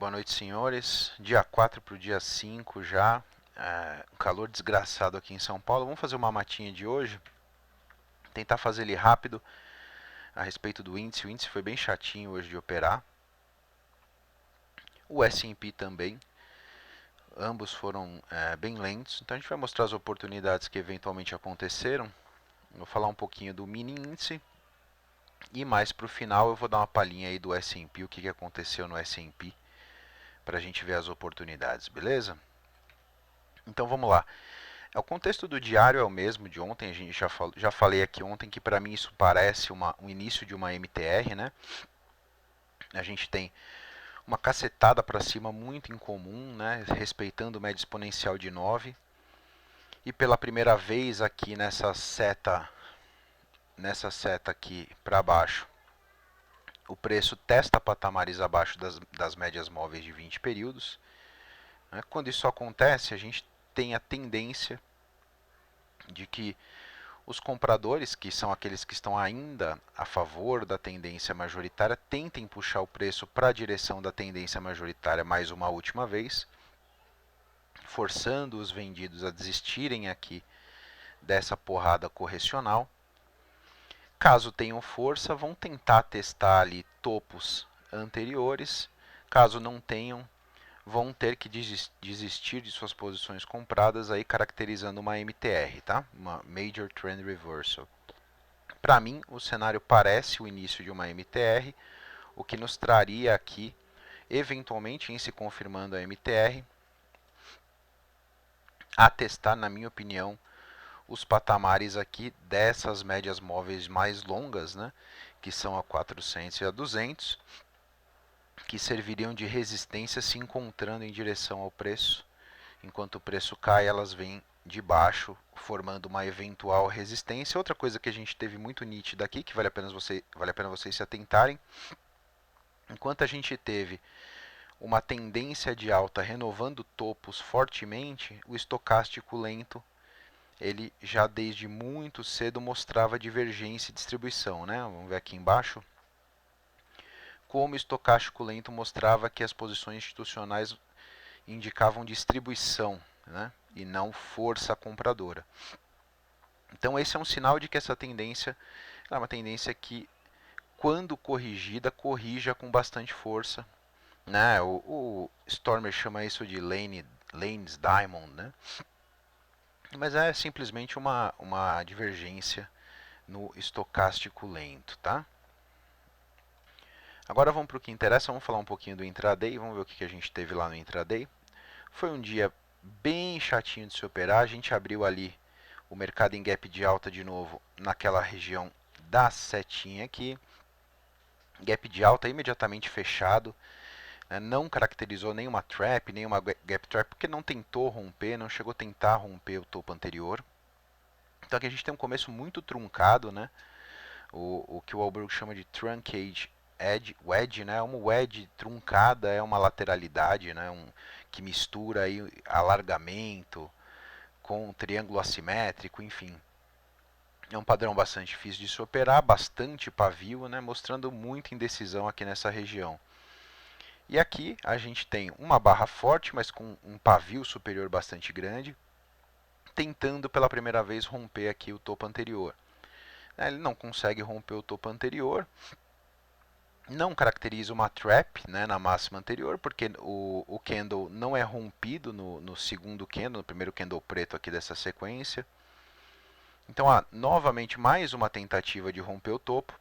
Boa noite, senhores. Dia 4 para o dia 5 já. Um calor desgraçado aqui em São Paulo. Vamos fazer uma matinha de hoje. Tentar fazer ele rápido a respeito do índice. O índice foi bem chatinho hoje de operar. O S&P também. Ambos foram bem lentos. Então a gente vai mostrar as oportunidades que eventualmente aconteceram. Vou falar um pouquinho do mini índice. E mais para o final eu vou dar uma palhinha aí do S&P, o que aconteceu no S&P, para a gente ver as oportunidades, beleza? Então vamos lá. O contexto do diário é o mesmo de ontem, a gente já falei aqui ontem que para mim isso parece um início de uma MTR, né? A gente tem uma cacetada para cima muito incomum, né? Respeitando média exponencial de 9. E pela primeira vez aqui nessa seta aqui para baixo, o preço testa patamares abaixo das médias móveis de 20 períodos. Né? Quando isso acontece, a gente tem a tendência de que os compradores, que são aqueles que estão ainda a favor da tendência majoritária, tentem puxar o preço para a direção da tendência majoritária mais uma última vez, forçando os vendidos a desistirem aqui dessa porrada correcional. Caso tenham força, vão tentar testar ali topos anteriores. Caso não tenham, vão ter que desistir de suas posições compradas, aí caracterizando uma MTR, tá? Uma Major Trend Reversal. Para mim, o cenário parece o início de uma MTR, o que nos traria aqui, eventualmente, em se confirmando a MTR, a testar, na minha opinião, os patamares aqui dessas médias móveis mais longas, né, que são a 400 e a 200, que serviriam de resistência se encontrando em direção ao preço. Enquanto o preço cai, elas vêm de baixo, formando uma eventual resistência. Outra coisa que a gente teve muito nítida aqui, que vale a pena vocês se atentarem, enquanto a gente teve uma tendência de alta renovando topos fortemente, o estocástico lento, ele já desde muito cedo mostrava divergência e distribuição, né? Vamos ver aqui embaixo. Como o estocástico lento mostrava que as posições institucionais indicavam distribuição, né? E não força compradora. Então esse é um sinal de que essa tendência é uma tendência que, quando corrigida, corrija com bastante força. Né? O Stormer chama isso de Lane's Diamond, né? Mas é simplesmente uma divergência no estocástico lento, tá? Agora vamos para o que interessa, vamos falar um pouquinho do intraday, vamos ver o que a gente teve lá no intraday. Foi um dia bem chatinho de se operar, a gente abriu ali o mercado em gap de alta de novo naquela região da setinha aqui. Gap de alta imediatamente fechado, né? Não caracterizou nenhuma trap, nenhuma gap trap, porque não tentou romper, não chegou a tentar romper o topo anterior. Então aqui a gente tem um começo muito truncado, né? O que o Walbrook chama de truncate wedge, né? Uma wedge truncada é uma lateralidade, né? Que mistura aí alargamento com um triângulo assimétrico, enfim. É um padrão bastante difícil de se operar, bastante pavio, né? Mostrando muita indecisão aqui nessa região. E aqui a gente tem uma barra forte, mas com um pavio superior bastante grande, tentando pela primeira vez romper aqui o topo anterior. Ele não consegue romper o topo anterior, não caracteriza uma trap, né, na máxima anterior, porque o candle não é rompido no segundo candle, no primeiro candle preto aqui dessa sequência. Então há novamente mais uma tentativa de romper o topo.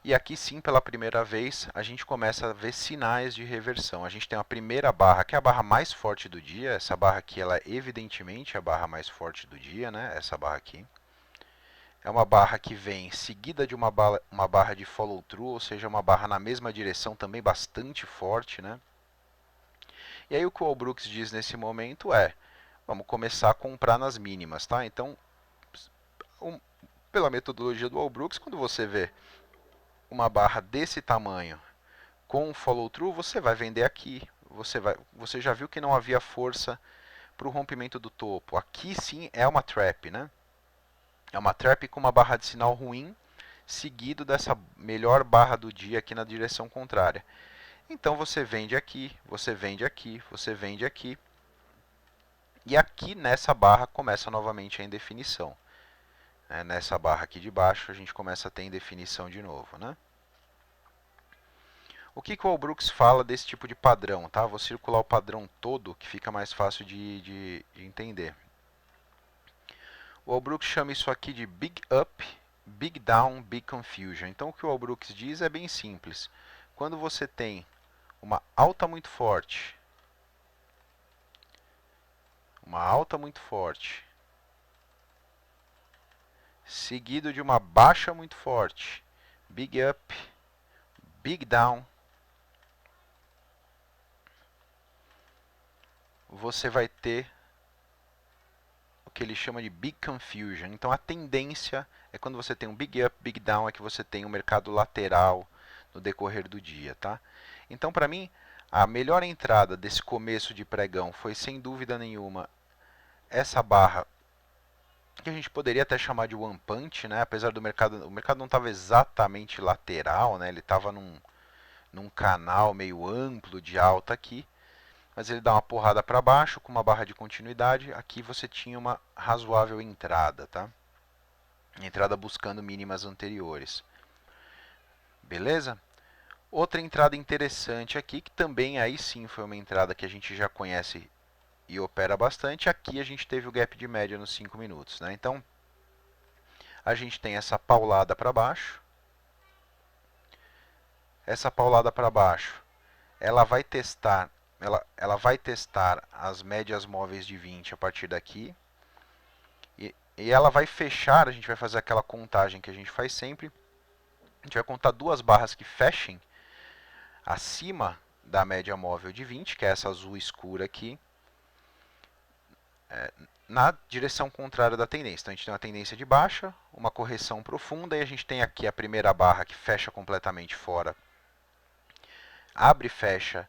E aqui sim, pela primeira vez, a gente começa a ver sinais de reversão. A gente tem a primeira barra, que é a barra mais forte do dia. Essa barra aqui, ela é evidentemente a barra mais forte do dia, né? Essa barra aqui. É uma barra que vem seguida de uma barra de follow through, ou seja, uma barra na mesma direção, também bastante forte, né? E aí o que o Walbrooks diz nesse momento é, vamos começar a comprar nas mínimas, tá? Então, pela metodologia do Walbrooks, quando você vê uma barra desse tamanho com follow through, você vai vender aqui. Você já viu que não havia força para o rompimento do topo. Aqui sim é uma trap, né? É uma trap com uma barra de sinal ruim, seguido dessa melhor barra do dia aqui na direção contrária. Então você vende aqui, você vende aqui, você vende aqui. E aqui nessa barra começa novamente a indefinição. Nessa barra aqui de baixo a gente começa a ter indefinição de novo, né? O que o Walbrooks fala desse tipo de padrão? Tá? Vou circular o padrão todo, que fica mais fácil de entender. O Walbrooks chama isso aqui de Big Up, Big Down, Big Confusion. Então o que o Walbrooks diz é bem simples. Quando você tem uma alta muito forte, seguido de uma baixa muito forte, Big Up, Big Down, você vai ter o que ele chama de Big Confusion. Então a tendência é quando você tem um Big Up, Big Down, é que você tem um mercado lateral no decorrer do dia, tá? Então para mim, a melhor entrada desse começo de pregão foi sem dúvida nenhuma essa barra que a gente poderia até chamar de One Punch, né? Apesar do mercado, o mercado não estava exatamente lateral, né? Ele estava num canal meio amplo de alta aqui, mas ele dá uma porrada para baixo com uma barra de continuidade. Aqui você tinha uma razoável entrada, tá? Entrada buscando mínimas anteriores. Beleza? Outra entrada interessante aqui, que também aí sim foi uma entrada que a gente já conhece e opera bastante. Aqui a gente teve o gap de média nos 5 minutos, né? Então, a gente tem essa paulada para baixo. Essa paulada para baixo, ela vai testar as médias móveis de 20 a partir daqui. E ela vai fechar, a gente vai fazer aquela contagem que a gente faz sempre. A gente vai contar duas barras que fechem acima da média móvel de 20, que é essa azul escura aqui, na direção contrária da tendência. Então a gente tem uma tendência de baixa, uma correção profunda, e a gente tem aqui a primeira barra que fecha completamente fora, abre e fecha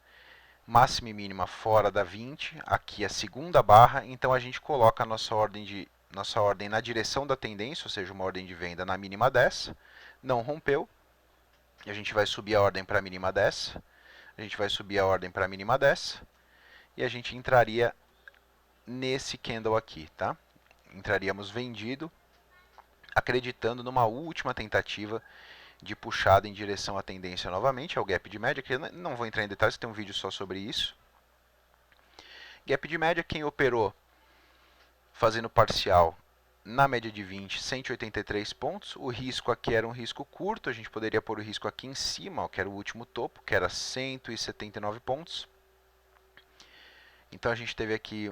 máxima e mínima fora da 20, aqui a segunda barra, então a gente coloca a nossa ordem na direção da tendência, ou seja, uma ordem de venda na mínima 10, não rompeu, e a gente vai subir a ordem para a mínima 10, a gente vai subir a ordem para a mínima 10, e a gente entraria nesse candle aqui, tá? Entraríamos vendido, acreditando numa última tentativa de puxada em direção à tendência novamente, ao gap de média, que eu não vou entrar em detalhes, tem um vídeo só sobre isso. Gap de média, quem operou fazendo parcial na média de 20, 183 pontos. O risco aqui era um risco curto, a gente poderia pôr o risco aqui em cima, que era o último topo, que era 179 pontos. Então a gente teve aqui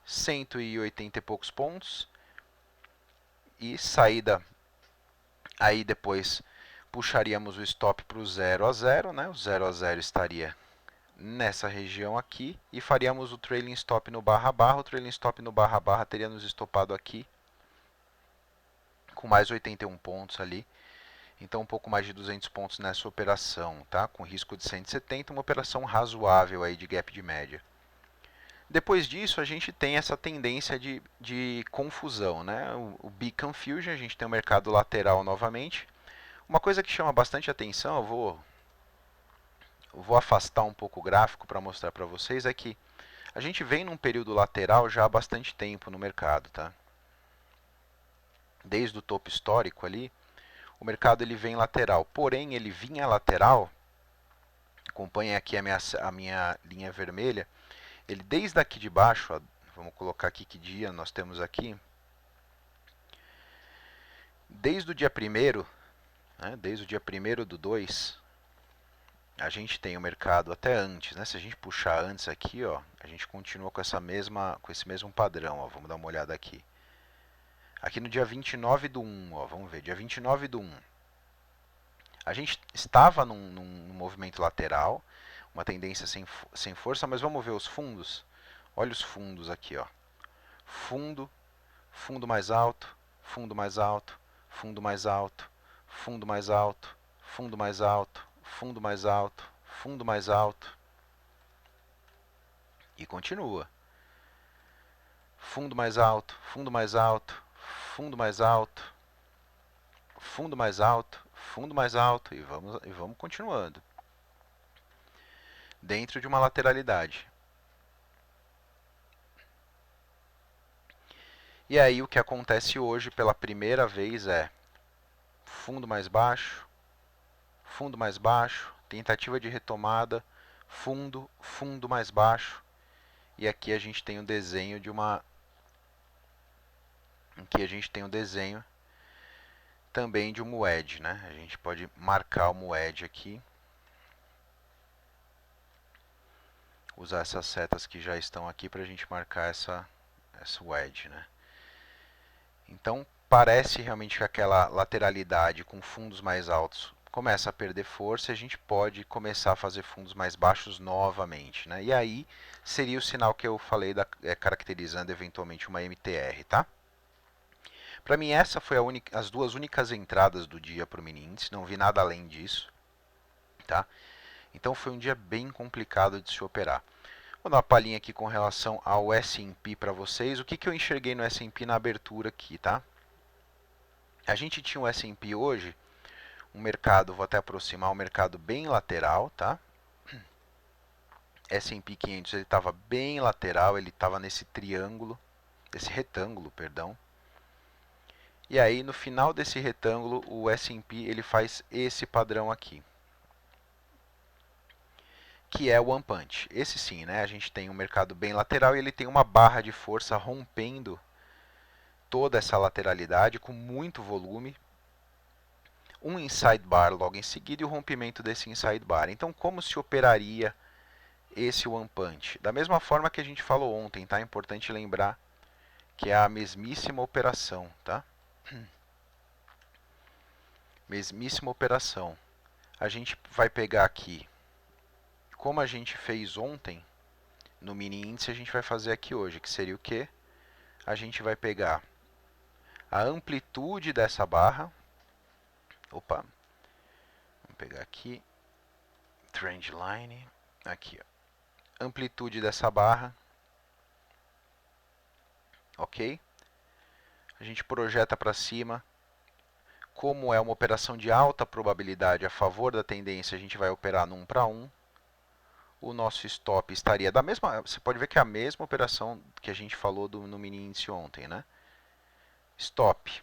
180 e poucos pontos. E saída, aí depois puxaríamos o stop para o 0 a 0, né? O 0 a 0 estaria nessa região aqui e faríamos o trailing stop no barra barra. O trailing stop no barra barra teria nos estopado aqui com mais 81 pontos ali. Então um pouco mais de 200 pontos nessa operação, tá? Com risco de 170, uma operação razoável aí de gap de média. Depois disso, a gente tem essa tendência de confusão, né? O Big Confusion, a gente tem o mercado lateral novamente. Uma coisa que chama bastante atenção, eu vou afastar um pouco o gráfico para mostrar para vocês, é que a gente vem num período lateral já há bastante tempo no mercado, tá? Desde o topo histórico ali, o mercado ele vem lateral. Porém, ele vinha lateral, acompanhem aqui a minha linha vermelha, ele desde aqui de baixo, ó, vamos colocar aqui que dia nós temos aqui, desde o dia 1º, né, desde o dia 1º do 2, a gente tem o mercado até antes, né? Se a gente puxar antes aqui, ó, a gente continua com esse mesmo padrão, ó, vamos dar uma olhada aqui. Aqui no dia 29 do 1, ó, vamos ver, dia 29 do 1. A gente estava num movimento lateral, uma tendência sem força, mas vamos ver os fundos. Olha os fundos aqui, ó. Fundo, fundo mais alto, fundo mais alto, fundo mais alto, fundo mais alto, fundo mais alto, fundo mais alto, fundo mais alto. E continua. Fundo mais alto, fundo mais alto, fundo mais alto, fundo mais alto, fundo mais alto, e vamos continuando. dentro de uma lateralidade. E aí o que acontece hoje pela primeira vez é fundo mais baixo, tentativa de retomada, fundo, fundo mais baixo. E aqui a gente tem um desenho de uma... Aqui a gente tem um desenho também de um moed, né? A gente pode marcar o moed aqui. Usar essas setas que já estão aqui para a gente marcar essa wedge, né? Então, parece realmente que aquela lateralidade com fundos mais altos começa a perder força e a gente pode começar a fazer fundos mais baixos novamente, né? E aí seria o sinal que eu falei caracterizando eventualmente uma MTR, tá? Para mim essa foi as duas únicas entradas do dia para o mini índice, não vi nada além disso, tá? Então foi um dia bem complicado de se operar. Vou dar uma palhinha aqui com relação ao S&P para vocês. O que eu enxerguei no S&P na abertura aqui, tá? A gente tinha um S&P hoje, um mercado, vou até aproximar, um mercado bem lateral, tá? S&P 500 ele estava bem lateral, ele estava nesse triângulo, esse retângulo, perdão. E aí no final desse retângulo o S&P ele faz esse padrão aqui, que é o One Punch. Esse sim, né? A gente tem um mercado bem lateral e ele tem uma barra de força rompendo toda essa lateralidade com muito volume. Um inside bar logo em seguida e o rompimento desse inside bar. Então, como se operaria esse One Punch? Da mesma forma que a gente falou ontem, tá? É importante lembrar que é a mesmíssima operação, tá? Mesmíssima operação. A gente vai pegar aqui, como a gente fez ontem, no mini índice a gente vai fazer aqui hoje, que seria o quê? A gente vai pegar a amplitude dessa barra. Opa, vamos pegar aqui, trend line, aqui, ó. Amplitude dessa barra, ok? A gente projeta para cima. Como é uma operação de alta probabilidade a favor da tendência, a gente vai operar no 1 para 1. O nosso stop estaria da mesma... Você pode ver que é a mesma operação que a gente falou no mini índice ontem, né? Stop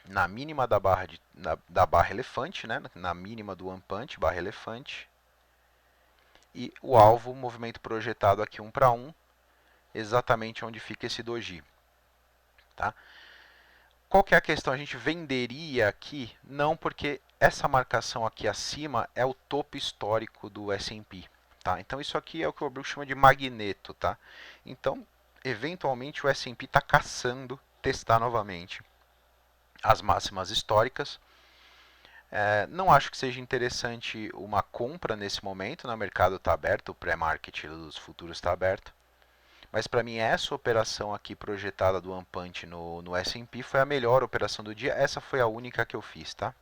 na mínima da barra elefante, né? Na mínima do One Punch, barra elefante. E o alvo, movimento projetado aqui 1 para 1, exatamente onde fica esse doji. Tá? Qual que é a questão? A gente venderia aqui? Não, porque essa marcação aqui acima é o topo histórico do S&P. Tá? Então isso aqui é o que o Brook chama de magneto. Tá? Então, eventualmente o S&P está caçando testar novamente as máximas históricas. Não acho que seja interessante uma compra nesse momento, né? O mercado está aberto, o pré-market dos futuros está aberto. Mas para mim essa operação aqui projetada do One Punch no S&P foi a melhor operação do dia. Essa foi a única que eu fiz, tá?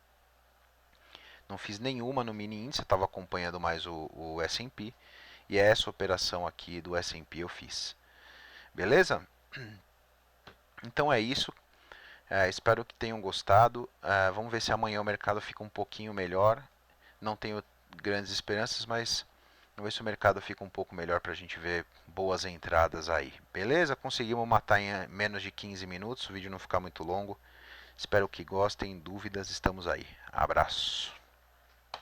Não fiz nenhuma no mini índice, estava acompanhando mais o S&P. E essa operação aqui do S&P eu fiz. Beleza? Então é isso. Espero que tenham gostado. Vamos ver se amanhã o mercado fica um pouquinho melhor. Não tenho grandes esperanças, mas vamos ver se o mercado fica um pouco melhor para a gente ver boas entradas aí. Beleza? Conseguimos matar em menos de 15 minutos, o vídeo não ficar muito longo. Espero que gostem. Dúvidas, estamos aí. Abraço.